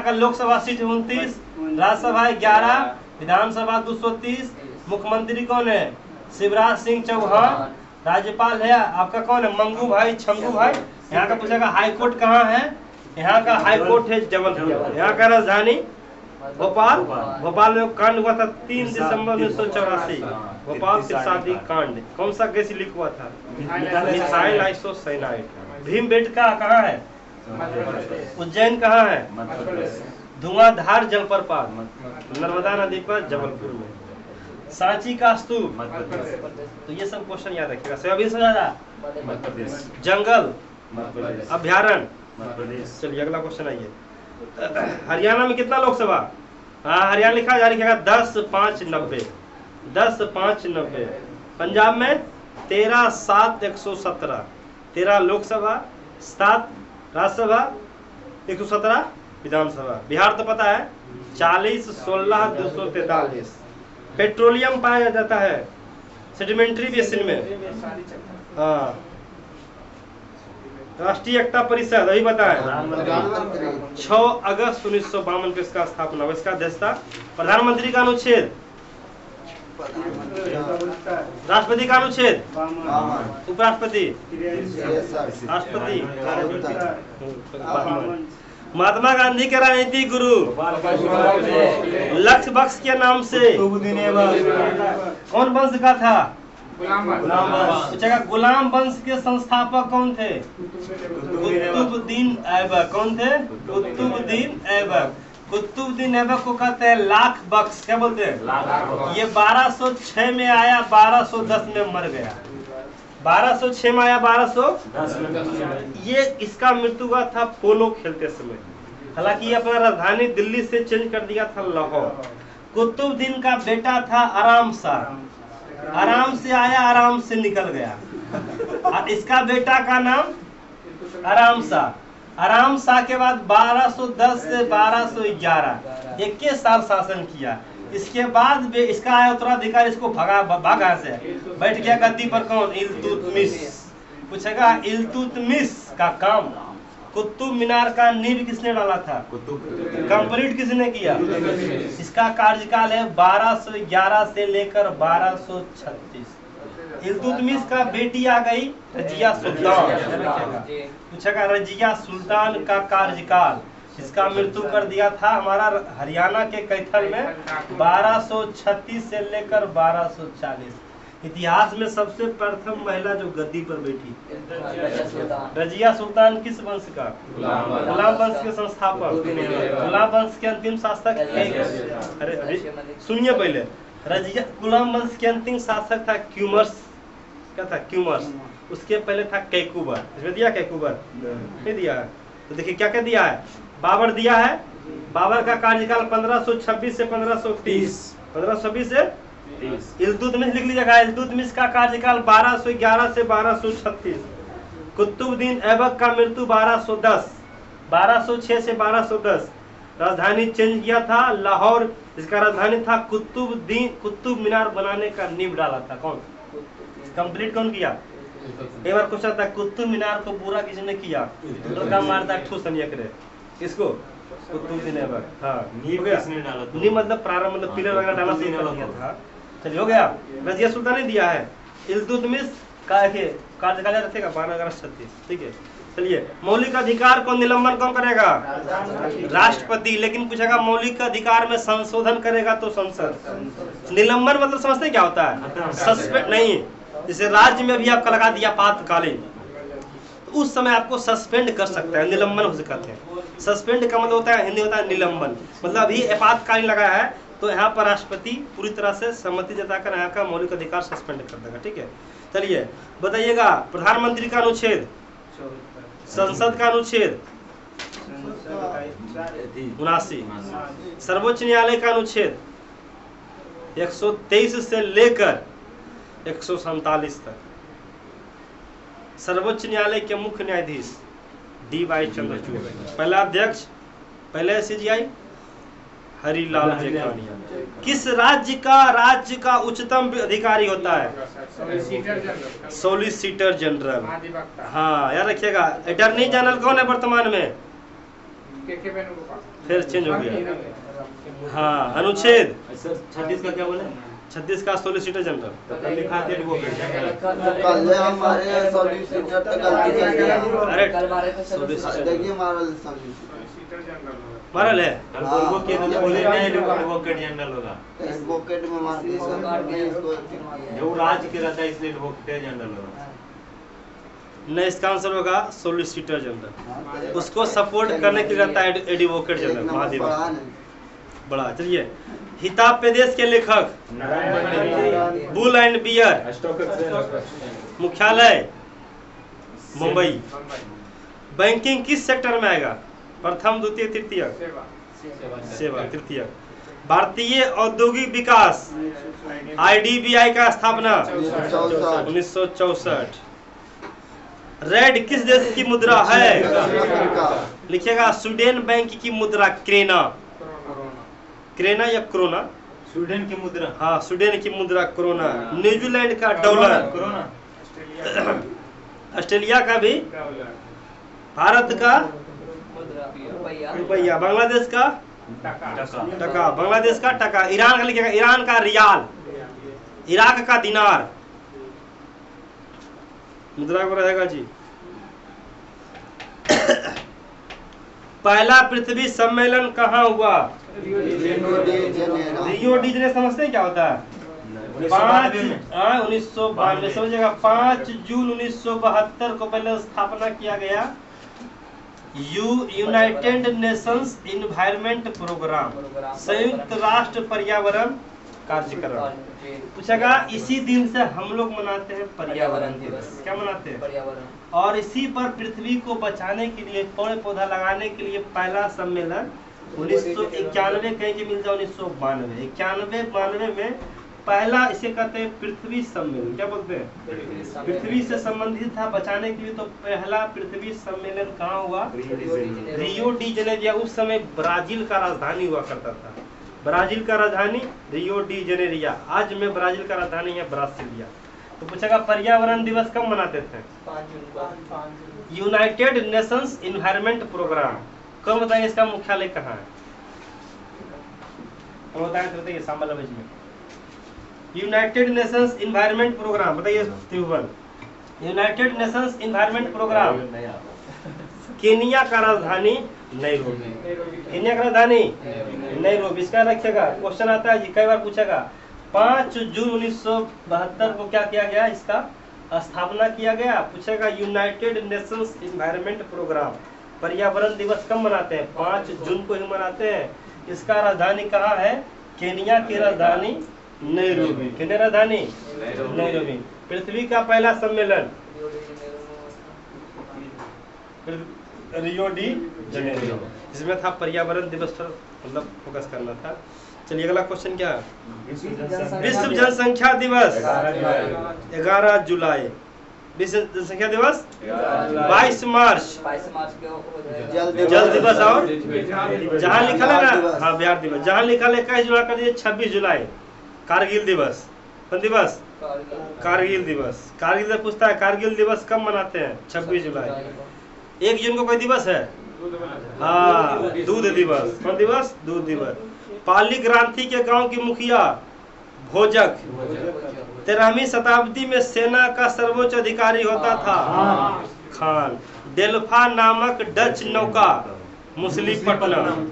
का लोकसभा सीट 29, राज्यसभा 11, विधानसभा 230। मुख्यमंत्री कौन है? शिवराज सिंह चौहान। राज्यपाल है आपका कौन है? मंगू भाई छंगू भाई। यहाँ का पूछेगा हाई कोर्ट कहाँ है? यहाँ का हाई कोर्ट है जबलपुर। यहाँ का राजधानी भोपाल। भोपाल में कांड हुआ था 3 दिसंबर 1984। भोपाल की शादी कांड। कौन सा गैस लीक हुआ था? Methyl isocyanide. भीमबेटका कहाँ है? उज्जैन कहाँ है? धुआंधार जलप्रपात नर्मदा नदी पर जबलपुर में। सांची का स्तूप। तो ये सब क्वेश्चन याद रखिएगा। सोयाबीन से ज्यादा जंगल अभ्यारण्य। चलिए अगला क्वेश्चन आइए। हरियाणा में कितना लोकसभा? हाँ हरियाणा लिखा जा लिखेगा 10,590। 10,590। पंजाब में 13,7,117। 13 लोकसभा, 7 राज्यसभा, 117 विधानसभा। बिहार तो पता है 40,16,243। पेट्रोलियम पाया जाता है सेडिमेंट्री बेसिन में। हाँ राष्ट्रीय एकता परिषद अभी बताएं 6 अगस्त 1952 को इसका स्थापना हुआ। इसका अध्यक्षता प्रधानमंत्री का अनुच्छेद, राष्ट्रपति का अनुच्छेद, उपराष्ट्रपति, राष्ट्रपति। महात्मा गांधी के राजनीतिक गुरु लक्ष्य बख्श के नाम से कौन वंश का था? पूछेगा गुलाम वंश के संस्थापक कौन थे? कुतुबुद्दीन ऐबक। कौन थे? कुतुबुद्दीन ऐबक। कुतुबुद्दीन ऐबक को कहते हैं लाख बख्श। क्या बोलते हैं? ये 1206 में आया, 1210 में मर गया। 1206 में आया, 1210 में। ये इसका मृत्यु हुआ था पोलो खेलते समय। हालांकि ये अपना राजधानी दिल्ली से चेंज कर दिया था लाहौर। कुतुबुद्दीन का बेटा था आराम शाह। आराम से आया, आराम से निकल गया। और इसका बेटा का नाम आराम शाह। आराम शाह के बाद 1210 से 1211 21 साल शासन किया। इसके बाद इसका आया उत्तराधिकारी, इसको भागा से बैठ गया गद्दी पर कौन? इल्तुतमिश। पूछेगा इल्तुतमिश का काम, कुतुब मीनार का नींव किसने डाला था? कंप्लीट किसने किया? इसका कार्यकाल है 1211 से लेकर 1236। इल्तुतमिश का बेटी आ गई रजिया सुल्तान। पूछेगा रजिया सुल्तान का कार्यकाल, इसका मृत्यु कर दिया था हमारा हरियाणा के कैथल में 1236 से लेकर 1240। इतिहास में सबसे प्रथम महिला जो गद्दी पर बैठी रजिया सुल्तान किस वंश का? गुलाम वंश के संस्थापक, गुलाम वंश के अंतिम शासक। अरे सुनिए पहले, रजिया गुलाम वंश के अंतिम शासक था क्यूमर्स। क्या था? क्यूमर्स। उसके पहले था कैकुबर। इसमें दिया कैकुबर नहीं दिया है? तो देखिए क्या क्या दिया है। बाबर दिया है, बाबर का कार्यकाल 1526 से 1530, 1526 से 30। इल्तुतमिश लिख लीजिएगा, इल्तुतमिश का कार्यकाल 1211 से 1236। कुतुबुद्दीन ऐबक का मृत्यु 1210, 1206 से 1210। राजधानी चेंज किया था लाहौर, इसका राजधानी था कुतुब मीनार बनाने का नींव डाला था कौन? कंप्लीट कौन किया? एक बार क्वेश्चन था, कुतुब मीनार को पूरा किसने किया? तो मारता ठूस करे इसको कुतुबुद्दीन ऐबक। हाँ नींव किसने डाला? नींव मतलब प्रारंभ, मतलब पिलर वगैरह डाला सही किया था। चलिए हो गया। रजिया सुल्तान ने दिया है। इल्तुतमिश का कार्यकाल रखेगा 1236। ठीक है। चलिए, मौलिक अधिकार को निलंबन कौन करेगा? राष्ट्रपति। लेकिन पूछेगा मौलिक अधिकार में संशोधन करेगा तो संसद। निलंबन मतलब समझते क्या होता है? सस्पेंड नहीं। जैसे राज्य में भी आपका लगा दिया आपातकालीन, तो उस समय आपको सस्पेंड कर सकता है, निलंबन हो सकते हैं। सस्पेंड का मतलब होता है, हिंदी होता है निलंबन। मतलब अभी आपातकालीन लगाया है तो यहाँ पर राष्ट्रपति पूरी तरह से सहमति जताकर यहाँ का मौलिक अधिकार सस्पेंड कर देगा। ठीक है। चलिए बताइएगा, प्रधानमंत्री का अनुच्छेद, संसद का अनुच्छेद 79, सर्वोच्च न्यायालय का अनुच्छेद 123 से लेकर 147 तक। सर्वोच्च न्यायालय के मुख्य न्यायाधीश डी.वाई. चंद्रचूड़, पहला अध्यक्ष, पहले सीजीआई हरिलाल जेठानिया। किस राज्य का उच्चतम अधिकारी होता है? Solicitor general. हाँ याद रखिएगा। अटॉर्नी जनरल कौन है वर्तमान में? फिर चेंज हो गया। हाँ अनुच्छेद 36 का क्या बोले? 36 का सॉलिसिटर जनरल लिखा है मारल है। एडवोकेट जनरल होगा, एडवोकेट में मारती जो राज्य के रहता है इसलिए एडवोकेट जनरल होगा। नहीं, इसका आंसर होगा सॉलिसिटर जनरल। उसको सपोर्ट करने के लिए रहता है एडवोकेट जनरल महादेव बड़ा। चलिए, हिताब प्रदेश के लेखक बुल एंड बियर, मुख्यालय मुंबई। बैंकिंग किस सेक्टर में आएगा? प्रथम, द्वितीय, तृतीय? सेवा, तृतीय। भारतीय औद्योगिक विकास IDBI का स्थापना 1964। रेड किस देश की मुद्रा है? लिखिएगा, स्वीडन बैंक की मुद्रा क्रेना। क्रेना या क्रोना? स्वीडन की मुद्रा। हाँ स्वीडन की मुद्रा क्रोना। न्यूजीलैंड का डॉलर क्रोना। ऑस्ट्रेलिया का भी, भारत का रुपया, बांग्लादेश का टका, बांग्लादेश का टका, ईरान का लिखिएगा, ईरान का रियाल, इराक का दिनार। मुद्रा को रहेगा जी। पहला पृथ्वी सम्मेलन कहाँ हुआ? Rio de Janeiro. समझते हैं क्या होता है? 1992 समझिएगा। 5 जून 1972 को पहले स्थापना किया गया यूनाइटेड नेशंस इन्वायरमेंट प्रोग्राम, संयुक्त राष्ट्र पर्यावरण कार्यक्रम। पूछेगा, इसी दिन से हम लोग मनाते हैं पर्यावरण दिवस। क्या मनाते हैं? पर्यावरण। और इसी पर पृथ्वी को बचाने के लिए, पेड़ पौधा लगाने के लिए पहला सम्मेलन 1991 कहीं के मिलता है 1992, 91-92 में पहला, इसे कहते हैं पृथ्वी सम्मेलन। क्या बोलते हैं? पृथ्वी से संबंधित था, बचाने के लिए। तो पहला पृथ्वी सम्मेलन कहाँ हुआ? Rio de Janeiro. उस समय ब्राजील का राजधानी हुआ करता था। ब्राजील का राजधानी रियो डी जेनेरिया। आज में ब्राजील का राजधानी है ब्रासिलिया। तो पूछेगा पर्यावरण दिवस कब मनाते थे? 5 जून को। यूनाइटेड नेशंस इन्वायरमेंट प्रोग्राम कब बताइए, इसका मुख्यालय कहाँ है? कब बताएं तो सांबा में। यूनाइटेड नेशंस इन्वायरमेंट प्रोग्राम बताइए Tribhuvan. United Nations Environment Programme Kenya का राजधानी नैरोबी। केनिया का राजधानी नैरोबी। इसका रखिएगा, क्वेश्चन आता है कई बार पूछेगा। 5 जून 1972 को क्या किया गया? इसका स्थापना किया गया। पूछेगा यूनाइटेड नेशंस इन्वायरमेंट प्रोग्राम पर्यावरण दिवस कब मनाते हैं? 5 जून को ही मनाते हैं। इसका राजधानी कहाँ है? केनिया की राजधानी नैरोबी। केनिया राजधानी नैरोबी। पृथ्वी का पहला सम्मेलन रियो डी जेनेरियो, जिसमें था पर्यावरण दिवस पर मतलब फोकस करना था। चलिए अगला क्वेश्चन क्या है? विश्व जनसंख्या दिवस 11 जुलाई। विश्व जनसंख्या दिवस 22 मार्च। 22 मार्च को जल दिवस। और जहाँ लिखा है ना, हाँ बिहार दिवस। जहाँ लिखा है 21 जुलाई कर दीजिए 26 जुलाई। कारगिल दिवस। कौन दिवस? कारगिल दिवस। कारगिल दिवस पूछता है कारगिल दिवस कब मनाते हैं? 26 जुलाई। 1 जून को कोई दिवस है? हाँ दूध दिवस। कौन दिवस? दूध दिवस। पाली ग्रांथी के गांव की मुखिया भोजक 13वीं शताब्दी में सेना का सर्वोच्च अधिकारी होता था खान। डेल्फा नामक डच नौका मुसलीपट्टनम।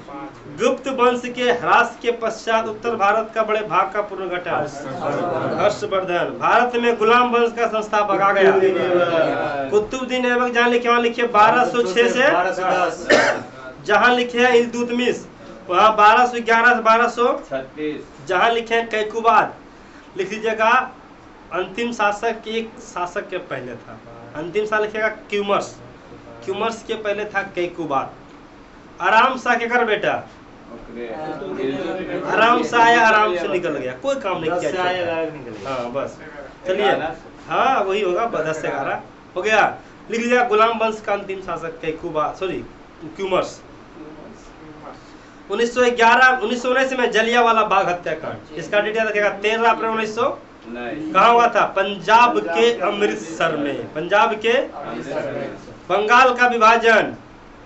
गुप्त वंश के ह्रास के पश्चात उत्तर भारत का बड़े भाग का पुनर्गठन हर्षवर्धन। भारत में गुलाम वंश का संस्थापक आ गया कुतुबुद्दीन ऐबक। जहाँ लिखे वहाँ लिखे 1206 से 1210। जहाँ लिखे हैं इल्तुतमिश वहाँ 1211 से 1236। जहाँ लिखे हैं कैकुबाद लिख दीजिएगा अंतिम शासक एक शासक के पहले था। अंतिम शासक लिखेगा क्यूमर्स। क्यूमर्स के पहले था कैकुबाद। आराम शाह के कर बेटा आराम से आया आराम से निकल गया, कोई काम नहीं किया। हाँ बस चलिए, हाँ वही होगा 10 से 11 हो गया। लिख लिया गुलाम वंश का अंतिम शासक कैकुबाद सॉरी क्यूमर्स। 1919 में जलियांवाला बाग हत्याकांड। इसका डिटेल रखेगा 13 अप्रैल 1900 कहाँ हुआ था? पंजाब के अमृतसर में। पंजाब के बंगाल का विभाजन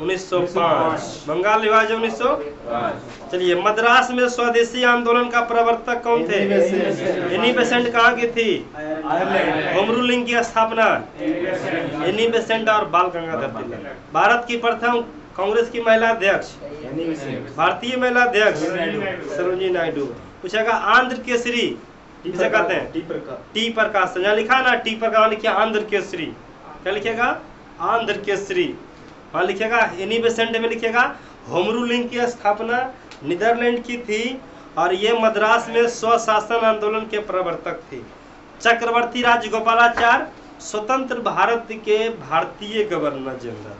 1905। बंगाल विभाजन 1905। चलिए मद्रास में स्वदेशी आंदोलन का प्रवर्तक कौन थे? एनी बेसेंट कहाँ की थी? होम रूलिंग की स्थापना एनी बेसेंट और बाल गंगाधर तिलक। भारत की प्रथम कांग्रेस की महिला अध्यक्ष भारतीय महिला अध्यक्ष सरोजिनी नायडू। पूछेगा आंध्र केसरी किसे कहते हैं? टी प्रकाश। यहाँ लिखा ना टी प्रकाश, लिखिए आंध्र केसरी। क्या लिखेगा? आंध्र केसरी। वहाँ लिखेगा एनी बेसेंट में लिखेगा होम रूलिंग की स्थापना नीदरलैंड की थी और ये मद्रास में स्वशासन आंदोलन के प्रवर्तक थे। चक्रवर्ती राजगोपालाचार्य स्वतंत्र भारत के भारतीय गवर्नर जनरल।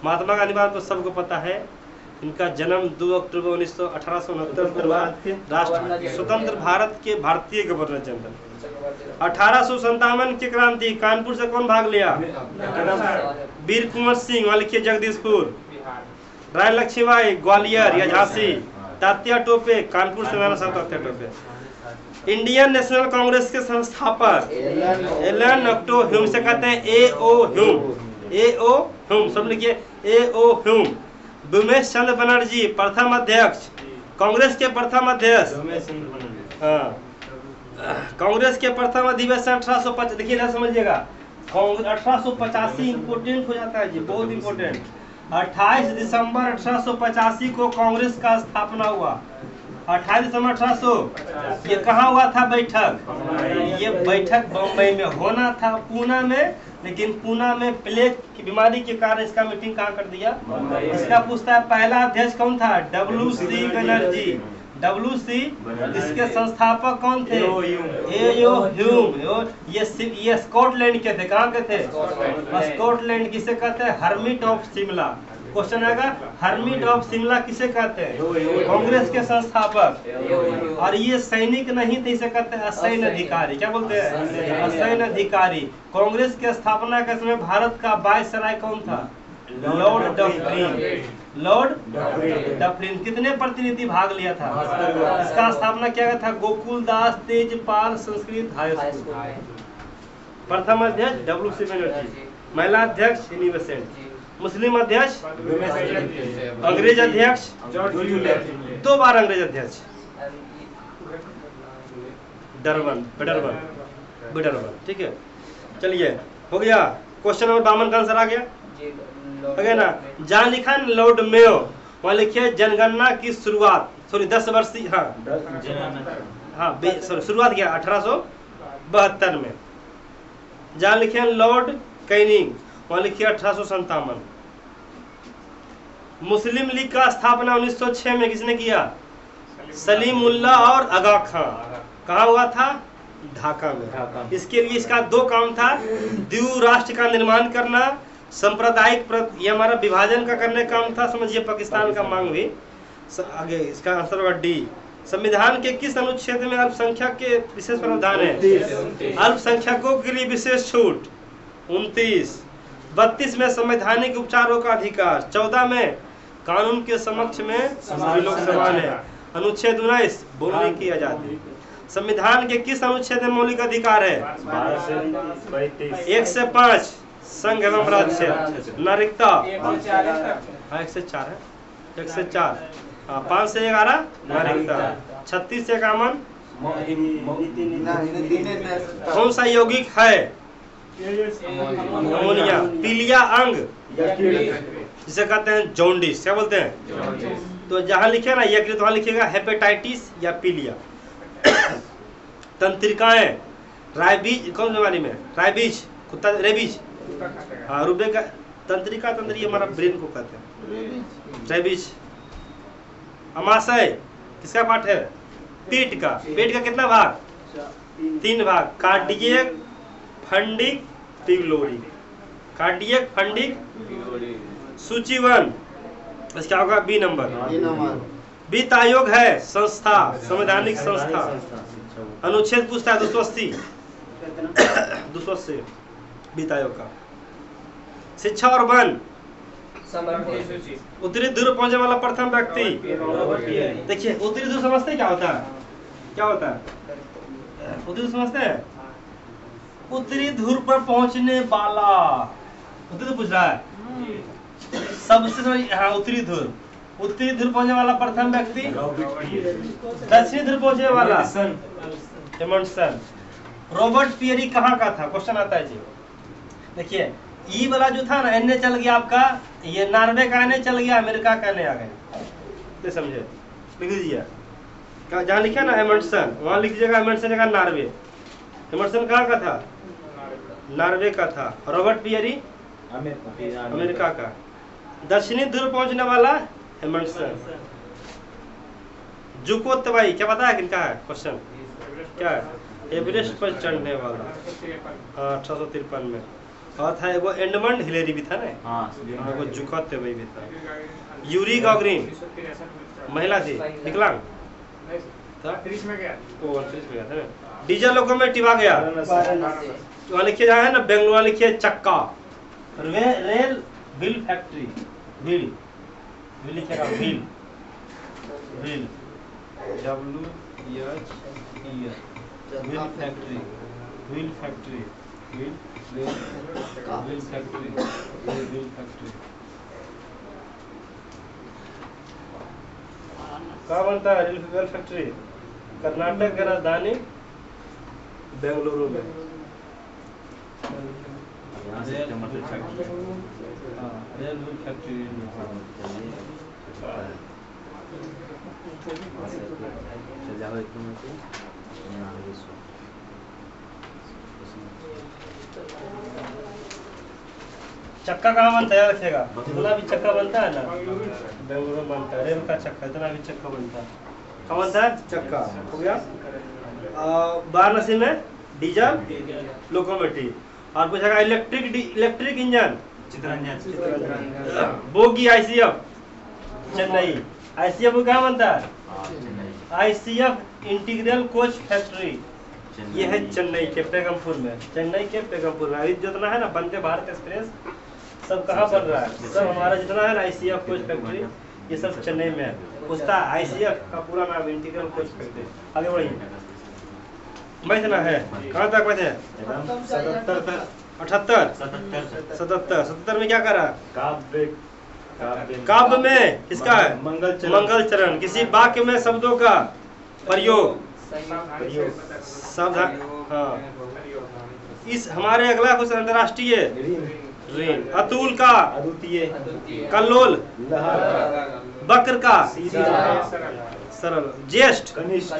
महात्मा गांधी बात तो सबको पता है, इनका जन्म 2 अक्टूबर 1869 हुआ। राष्ट्र स्वतंत्र भारत के भारतीय गवर्नर जनरल। 1857 की क्रांति कानपुर से कौन भाग लिया? वीर कुंवर सिंह। वहाँ लिखिए जगदीशपुर। राय लक्ष्मीबाई ग्वालियर या झांसी। तात्या टोपे कानपुर से मेरा साथ तात्या टोपे। इंडियन नेशनल कांग्रेस के संस्थापक एलन ऑक्टो ह्यूम से कहते हैं A.O. ह्यूम। A.O. ह्यूम सब लिखिए A.O. ह्यूम। उमेश चंद्र बनर्जी प्रथम अध्यक्ष कांग्रेस के प्रथम अध्यक्ष। हाँ कांग्रेस के प्रथम अधिवेशन 1850। देखिए ना समझिएगा 1885 इम्पोर्टेंट हो जाता है जी, बहुत इम्पोर्टेंट। 28 दिसंबर 1885 को कांग्रेस का स्थापना हुआ। 28 दिसंबर 1800। ये कहाँ हुआ था बैठक? ये बैठक बम्बई में होना था पूना में, लेकिन पूना में प्लेग की बीमारी के कारण इसका मीटिंग कहाँ कर दिया? इसका पूछता है पहला अध्यक्ष कौन था? W.C. बनर्जी। W.C. इसके संस्थापक कौन थे? A.O. ह्यूम। ये स्कॉटलैंड के थे। कहाँ के थे? स्कॉटलैंड। किसे कहते हैं? Hermit of Shimla. क्वेश्चन आएगा हर्मिट ऑफ शिमला किसे कहते हैं? कांग्रेस के संस्थापक। और ये सैनिक नहीं थे, इसे कहते हैं असैन्य अधिकारी। क्या बोलते हैं? असैन्य अधिकारी। कांग्रेस के स्थापना के समय भारत का वायसराय कौन था? Lord Dufferin. लॉर्ड डफरिन कितने प्रतिनिधि भाग लिया था? इसका स्थापना किया गया था गोकुल दास तेजपाल संस्कृत हाई स्कूल। प्रथम अध्यक्ष W.C. बनर्जी, महिला अध्यक्ष एनी बेसेंट, मुस्लिम अध्यक्ष, अंग्रेज अध्यक्ष, 2 बार अंग्रेज अध्यक्ष, बिडरबन। ठीक है, चलिए हो गया। क्वेश्चन नंबर 52 का आंसर आ गया, हो गया ना। जहाँ लिखा है लॉर्ड मेयो, वहाँ लिखिए जनगणना की शुरुआत, सॉरी 10 वर्ष, हाँ सॉरी शुरुआत किया 1872 में। जहाँ लिखे हैं लॉर्ड कैनिंग, वहाँ लिखिए 1857। मुस्लिम लीग का स्थापना 1906 में किसने किया? सलीमुल्लाह और आगा खां। कहाँ हुआ था? ढाका में। इसके लिए इसका 2 काम था, द्विराष्ट्र राष्ट्र का निर्माण करना, सांप्रदायिक ये हमारा विभाजन का करने का काम था, समझिए पाकिस्तान का मांग भी। आगे इसका आंसर होगा डी। संविधान के किस अनुच्छेद में अल्पसंख्यक के विशेष प्रावधान है? अल्पसंख्यकों के लिए विशेष छूट 29। 32 में संवैधानिक उपचारों का अधिकार, 14 में कानून के समक्ष में सभी लोग समान है, अनुच्छेद 19 बोलने की आजादी। संविधान के किस अनुच्छेद में मौलिक अधिकार है? 1 से 5 संघ एवं राज्य, नागरिकता 1 से 4 है, 1 से 4, 5 से 11 नागरिकता, 36 से 51 कौन सा यौगिक है? अमोनिया। पीलिया अंग जिसे कहते हैं जॉन्डिस, क्या बोलते हैं? तो जहाँ लिखे ना यकृत, वहाँ लिखिएगा हेपेटाइटिस या पीलिया। तंत्रिकाएं, रायबीज कौन बीमारी में? रायबीज, कुत्ता रेबीज, हाँ रुबे का तंत्रिका, तंत्री हमारा ब्रेन को कहते हैं रेबीज। अमाशय किसका पार्ट है? पेट का। पेट का कितना भाग? 3 भाग, cardiac, fundic, pyloric. Cardiac, fundic, सूचीवन, इसका होगा बी नंबर। वित्त आयोग है संस्था, संवैधानिक संस्था। अनुच्छेद पूछता है 280 वित्त आयोग का। शिक्षा और वन, उत्तरी ध्रुव पहुंचने वाला प्रथम व्यक्ति। देखिए उत्तरी ध्रुव समझते क्या होता है? क्या होता है उत्तरी ध्रुव समझते हैं? उत्तरी ध्रुव पर पहुंचने वाला, उत्तरी ध्रुव पूछ रहा है सबसे, हाँ उत्तरी ध्रुव, उत्तरी ध्रुव पहुंचने वाला प्रथम व्यक्ति। दक्षिणी ध्रुव पहुंचने वाला एमंडसन। रॉबर्ट पियरी कहाँ का था? क्वेश्चन आता है जी। देखिए ई वाला जो था ना, एन चल गया आपका, ये नॉर्वे का एन चल गया, अमेरिका का एन आ गया, तो समझे, लिख दीजिए। जहाँ लिखा ना एमंडसन, वहाँ लिख दीजिएगा एमंडसन जगह नॉर्वे। एमंडसन कहाँ का था? नॉर्वे का था। रॉबर्ट पियरी अमेरिका का। दक्षिणी ध्रुव पहुंचने वाला एमंडसन। जुको तबाई क्या पता है किनका है? क्वेश्चन क्या है? एवरेस्ट पर चढ़ने वाला, हाँ 1853 में। और था वो एडमंड हिलेरी भी था ना, वो जुको तबाई भी था। यूरी गॉगरिन महिला थी, विकलांग था, 30 में गया था। डीजल लोकोमोटिव आ गया, वहाँ लिखिए जहाँ है ना बेंगलुरु, लिखिए चक्का। रेल व्हील फैक्ट्री, व्हील लिखेगा, wheel wheel wheel factory, wheel factory, wheel factory, wheel factory. कहाँ बनता है रेल फैक्ट्री? कर्नाटक की राजधानी बेंगलुरु में। रेल फैक्ट्री चक्का कहाँ बनता है रखिएगा? इतना भी चक्का बनता है ना बेंगलुरु में बनता है रेल का चक्का, इतना भी चक्का बनता है। कहाँ बनता है? चक्का हो गया। वाराणसी में डीजल लोकोमोटिव। और पूछेगा electric engine, bogie ICF Chennai. ICF कहाँ बनता है? आईसीएफ इंटीग्रल कोच फैक्ट्री, ये है चेन्नई के पेगमपुर में। चेन्नई के पेगमपुर में। अभी जितना है ना वंदे भारत एक्सप्रेस सब कहाँ बन रहा है? सब हमारा जितना है ना ICF कोच फैक्ट्री, ये सब चेन्नई में है। उसका ICF का पूरा नाम इंटीग्रल कोच फैक्ट्री। आगे बढ़िए, बैठना है, कहाँ तक बैठे? 77 तक। 78 77 77 में क्या करा? काव्य काव्य में किसका है? मंगल मंगल चरण। किसी वाक्य में शब्दों का प्रयोग, सावधान। हाँ, इस हमारे अगला कुछ अंतरराष्ट्रीय ऋण, अतुल का अद्वितीय कल्लोल, लहर वक्र का सीधा सरल, ज्येष्ठ कनिष्ठ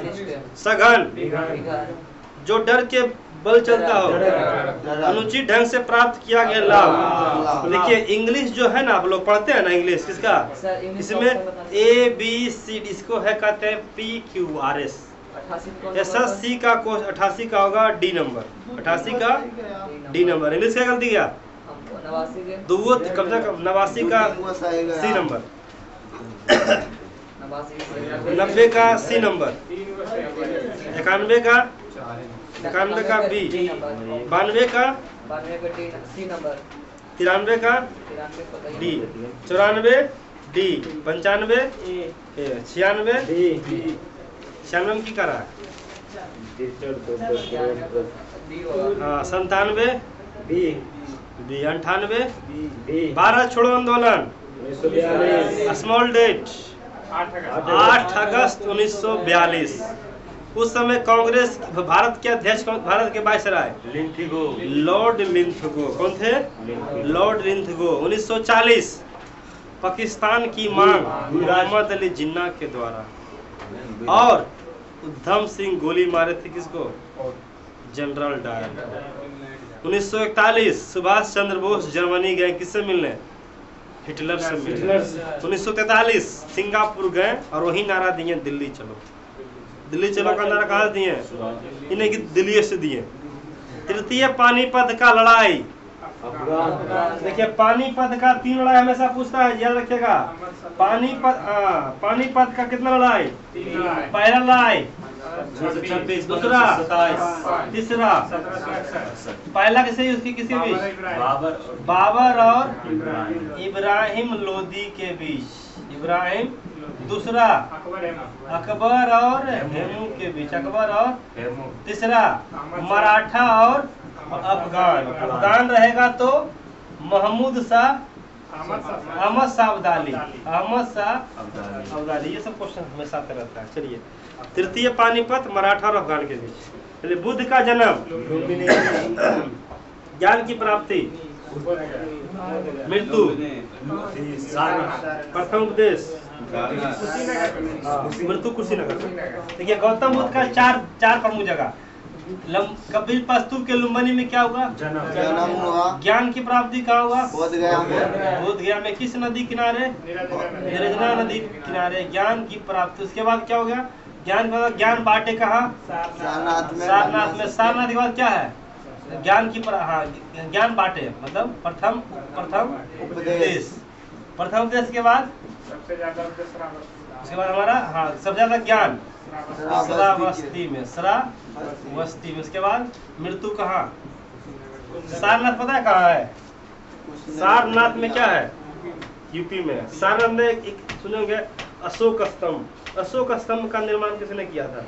सघन, जो डर के बल चलता हो, जड़ अनुचित ढंग से प्राप्त किया गया लाभ। देखिए इंग्लिश जो है ना, आप लोग पढ़ते हैं ना इंग्लिश, किसका? इसमें ABCD, इसको है कहते हैं PQRS। SSC का कोर्स 88 का होगा D नंबर, 88 का D नंबर। इंग्लिश क्या गलती किया? दो कम से कम 89 का C नंबर, 90 का C नंबर, 91 का B, 92 का D, 93 का D, 94 D, 95 A, 96 96 में की करा? हाँ, 97 B, 98 12 छोड़ो आंदोलन, स्मॉल डेट 8 अगस्त 1942। उस समय कांग्रेस, भारत के अध्यक्ष भारत के वायसराय लॉर्ड लिंथगो। कौन थे? लॉर्ड लिंथगो। 1940 पाकिस्तान की मांग मोहम्मद अली जिन्ना के द्वारा, और उधम सिंह गोली मारे थे किसको? General Dyer. 1941 Subhash Chandra Bose Germany गए, किससे मिलने? हिटलर से मिलने। 1943 सिंगापुर गए और वही नारा दिए, दिल्ली चलो। दिल्ली चलो का नारा कहाँ दिए? इन्हें की दिल्ली से दिए। तृतीय पानीपत का लड़ाई। देखिए पानीपत का 3 लड़ाई हमेशा पूछता है, याद रखिएगा। पानीपत का कितना लड़ाई? पहला लड़ाई, दूसरा, तीसरा। पहला किसे? उसकी किसी बीच? बाबर और इब्राहिम लोदी के बीच। इब्राहिम। दूसरा अकबर और हेमू के बीच। अकबर और। तीसरा मराठा और अफगान। अफगान रहेगा तो महमूद शाह, अहमद शाह अब्दाली, अहमद शाह अब्दाली। ये सब क्वेश्चन हमेशा आते रहता है। चलिए, तृतीय पानीपत मराठा और अफगान के बीच। चलिए, बुद्ध का जन्म, ज्ञान की प्राप्ति, मृत्यु, प्रथम उपदेश, मृत्यु कुशीनगर। देखिए गौतम बुद्ध का चार प्रमुख जगह। कपिल वस्तु के लुम्बिनी में क्या हुआ? जन्म हुआ। ज्ञान की प्राप्ति कहाँ हुआ? बोध गया में। किस नदी किनारे? निरजना नदी किनारे ज्ञान की प्राप्ति। उसके बाद क्या हो गया? ज्ञान बांटे कहाँ? सारनाथ में। सारनाथ के बाद क्या है? ज्ञान की ज्ञान बांटे मतलब प्रथम उपदेश। प्रथम उपदेश के बाद उसके बाद हमारा सबसे ज्यादा ज्ञान श्रावस्ती में। उसके बाद मृत्यु कहाँ? सारनाथ। पता है कहाँ है? सारनाथ में क्या है? यूपी में। सारनाथ में एक सुनेंगे अशोक स्तंभ। अशोक स्तंभ का निर्माण किसने किया था?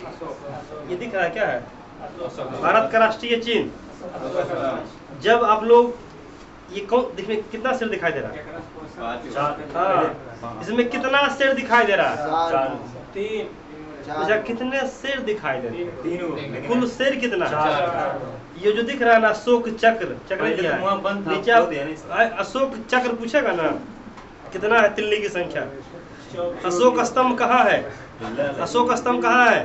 ये दिख रहा है क्या है? भारत का राष्ट्रीय चिन्ह। जब आप लोग ये कौन देखिए, कितना सिर दिखाई दे रहा है? हाँ, इसमें कितना सिर दिखाई दे रहा है? 3। अच्छा, कितने सिर दिखाई दे रहे हैं? कुल सिर कितना? ये जो दिख रहा है ना अशोक चक्र दिया है नीचे। अशोक चक्र पूछेगा ना कितना है, तिल्ली की संख्या। अशोक स्तंभ कहाँ है? अशोक स्तंभ कहाँ है?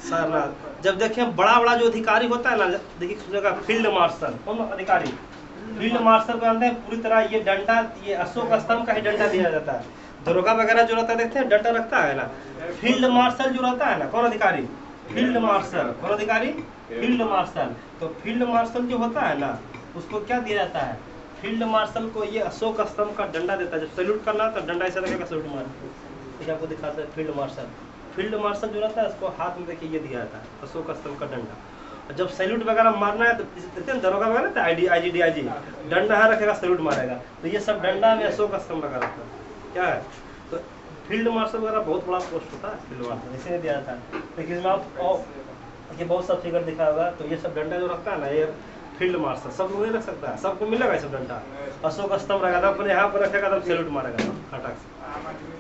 सारनाथ। जब देखें बड़ा जो अधिकारी होता है ना, देखिए फील्ड मार्शल। कौन अधिकारी? फील्ड मार्शल को जानते हैं पूरी तरह। ये डंडा, ये अशोक स्तंभ का ही डंडा दिया जाता है। दरोगा वगैरह जो रहता है, देखते हैं डंडा रखता है ना। फील्ड मार्शल जो रहता है ना, कौन अधिकारी? Field marshal. कौन अधिकारी? Field marshal. तो फील्ड मार्शल जो होता है ना, उसको क्या दिया जाता है? फील्ड मार्शल को ये अशोक स्तंभ का डंडा देता है। जब सैल्यूट करना तो डंडा ऐसा लगेगा, सैल्यूट मार। आपको दिखाता है फील्ड मार्शल। फील्ड मार्शल जो रहता है उसको हाथ में देखिए ये दिया जाता है, अशोक स्तंभ का डंडा। जब सैल्यूट वगैरह मारना है तो देखते हैं दरोगा वगैरह तो IGDIG डंडा यहाँ रखेगा, सैल्यूट मारेगा। तो ये सब डंडा में अशोक स्तंभ लगा रहता है। क्या है तो फील्ड मार्शल वगैरह बहुत बड़ा पोस्ट होता है फील्ड मार्शल, इसीलिए दिया था। लेकिन इसमें आप ये बहुत सब फिगर दिखा होगा। तो ये सब डंडा जो रखता है ना, ये फील्ड मार्शल सब लोग नहीं रख सकता है, सबको मिलेगा ये सब डंडा। अशोक स्तंभ रहेगा तो अपने यहाँ पर रखेगा तब सैल्यूट मारेगा फटाक से।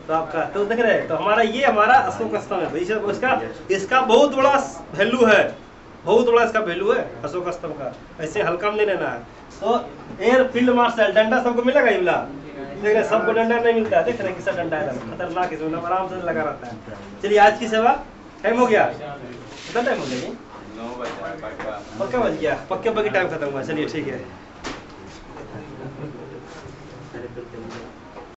तो आपका तो देख रहे हैं, तो हमारा अशोक स्तंभ है। इसका बहुत बड़ा वैल्यू है, बहुत बड़ा इसका वैल्यू है अशोक स्तंभ का, ऐसे हल्का में नहीं लेना है। तो एयर फील्ड मार्शल डंडा सबको मिलेगा ये वाला, देख रहे सबको डंडा नहीं मिलता है, देख रहे किसका डंडा है, खतरनाक इसमें आराम से लगा रहता है। चलिए आज की सेवा टाइम हो गया, कितना टाइम हो गया जी? 9 बजा पक्का बज गया, पक्के पक्के टाइम खत्म हुआ। चलिए ठीक है।